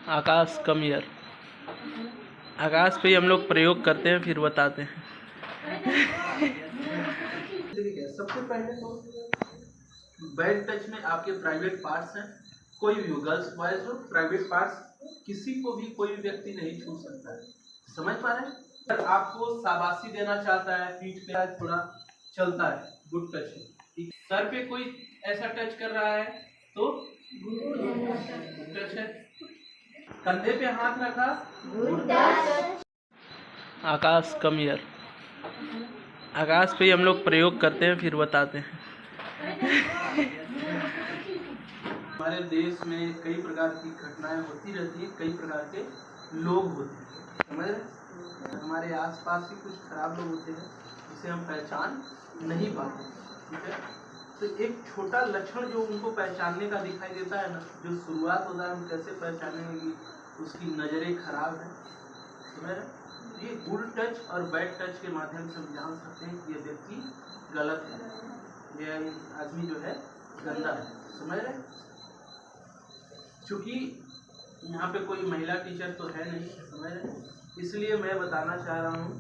Akash come here. Akash पे हम लोग प्रयोग करते हैं फिर बताते हैं। सबसे पहले तो बैड टच में आपके प्राइवेट पार्ट्स हैं। कोई भी हो, गर्ल्स बॉयज हो, प्राइवेट पार्ट्स किसी को भी कोई व्यक्ति नहीं छू सकता है। समझ पा रहे हैं? अगर आपको शाबाशी देना चाहता है, पीठ पे थोड़ा चलता है, गुड टच है। सर पे कोई ऐसा टच कर रहा है तो गुड टच है। कंधे पे हाथ रखा, good touch. Akash come here. Akash पे हम लोग प्रयोग करते हैं फिर बताते हैं। हमारे देश में कई प्रकार की घटनाएं होती रहती है, कई प्रकार के लोग होते हैं, समझ रहे? हमारे आसपास ही कुछ खराब लोग होते हैं जिसे हम पहचान नहीं पाते, ठीक है? तो एक छोटा लक्षण जो उनको पहचानने का दिखाई देता है ना, जो शुरुआत होता है, हम कैसे पहचानेंगे कि उसकी नज़रें खराब है, समझ रहे? ये गुड टच और बैड टच के माध्यम से हम जान सकते हैं कि ये व्यक्ति गलत है, ये आदमी जो है गंदा है, समझ रहे? क्योंकि यहाँ पे कोई महिला टीचर तो है नहीं, समझ रहे? इसलिए मैं बताना चाह रहा हूँ,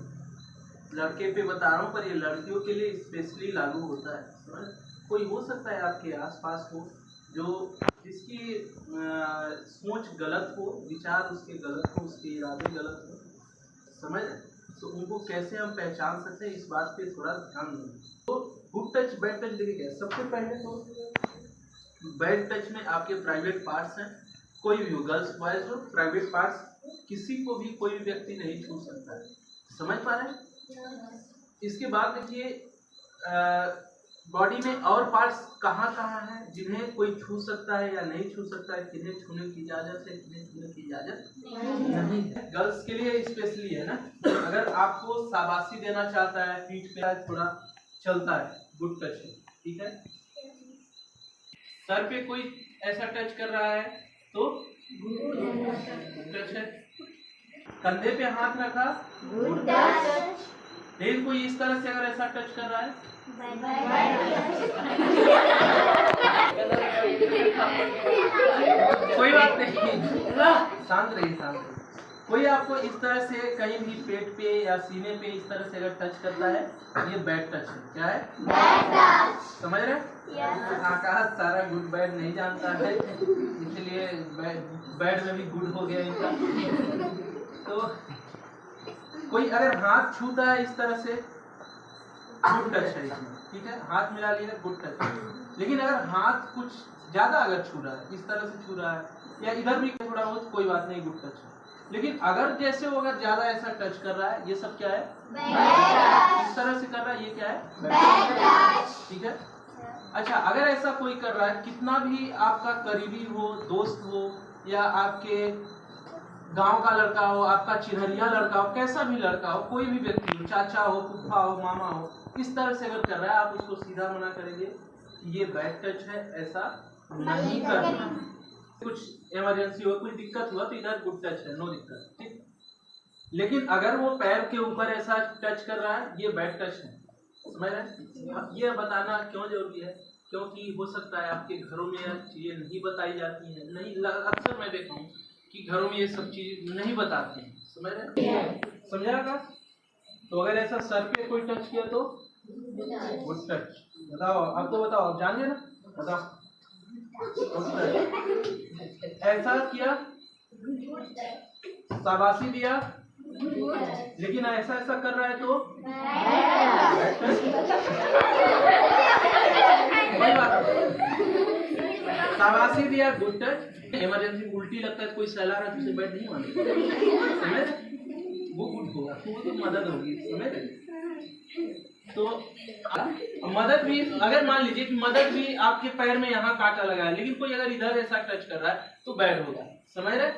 लड़के पे बता रहा हूँ पर ये लड़कियों के लिए स्पेशली लागू होता है, समझ? कोई हो सकता है आपके आसपास हो जो जिसकी सोच गलत हो, विचार उसके गलत हो, उसके इरादे गलत हो, समझ? तो उनको कैसे हम पहचान सकते हैं, इस बात पे थोड़ा ध्यान दें। तो गुड टच बैड टच देखिए, सबसे पहले तो बैड टच में आपके प्राइवेट पार्ट्स हैं। कोई भी हो, गर्ल्स बॉयज हो, प्राइवेट पार्ट्स किसी को भी कोई भी व्यक्ति नहीं छू सकता है। समझ पा रहे हैं? इसके बाद देखिए बॉडी में और पार्ट्स कहाँ कहाँ हैं जिन्हें कोई छू सकता है या नहीं छू सकता है, किन्हें छूने की इजाजत है, किन्हें छूने की इजाजत नहीं है। गर्ल्स के लिए स्पेशली है ना, अगर आपको शाबाशी देना चाहता है, पीठ पे थोड़ा चलता है, गुड टच है, ठीक है? सर पे कोई ऐसा टच कर रहा है तो गुड टच है। कंधे पे हाथ रखा, गुड टच। लेकिन कोई इस तरह से अगर ऐसा टच कर रहा है कोई बात नहीं, शांत रहिए, शांत रहिए। कोई आपको इस तरह से कहीं भी पेट पे या सीने पे इस तरह से अगर टच करता है, ये बैड टच है। क्या है? Bad touch. समझ रहे? आकाश सारा गुड बैड नहीं जानता है, इसलिए बैड में भी गुड हो गया इनका। तो कोई अगर हाथ छूता है इस तरह से, गुड टच है इसमें, ठीक है? हाथ मिला लिया, गुड टच। लेकिन अगर हाथ कुछ ज्यादा अगर छू रहा है, इस तरह से छू रहा है या इधर भी थोड़ा बहुत, कोई बात नहीं, गुड टच है। लेकिन अगर जैसे वो अगर ज्यादा ऐसा टच कर रहा है, ये सब क्या है? बैड। इस तरह से कर रहा है, ये क्या है? बैड टच, ठीक है? अच्छा, अगर ऐसा कोई कर रहा है, कितना भी आपका करीबी हो, दोस्त हो या आपके गांव का लड़का हो, आपका चिन्हरिया लड़का हो, कैसा भी लड़का हो, कोई भी व्यक्ति हो, चाचा हो, फूफा हो, मामा हो, इस तरह से अगर कर रहा है, आप उसको सीधा मना करेंगे कि ये बैड टच है, ऐसा नहीं करना। कुछ इमरजेंसी हो, कुछ दिक्कत हुआ तो इधर गुड टच है, नो दिक्कत, ठीक? लेकिन अगर वो पैर के ऊपर ऐसा टच कर रहा है, ये बैड टच है, समझ रहे? ये बताना क्यों जरूरी है? क्योंकि हो सकता है आपके घरों में यह चीजें नहीं बताई जाती हैं, नहीं, अक्सर मैं देखा हूँ कि घरों में ये सब चीज नहीं बताते हैं, समझ रहे? समझागा? तो अगर ऐसा सर पे कोई टच किया तो गुड टच। बताओ, अब तो बताओ, जान गए ना? बताओ, ऐसा किया, शाबाशी दिया, लेकिन ऐसा ऐसा कर रहा है तो शाबाशी दिया, गुड टच। इमरजेंसी उल्टी लगता है, कोई सहला रहा है, तुझे बैठ नहीं मानेगा, समझ? वो गुड होगा, तो मदद होगी, समझ? तो मदद भी, अगर मान लीजिए कि मदद भी आपके पैर में यहाँ कांटा लगा है, लेकिन कोई अगर इधर ऐसा टच कर रहा है तो बैड होगा, समझ रहे?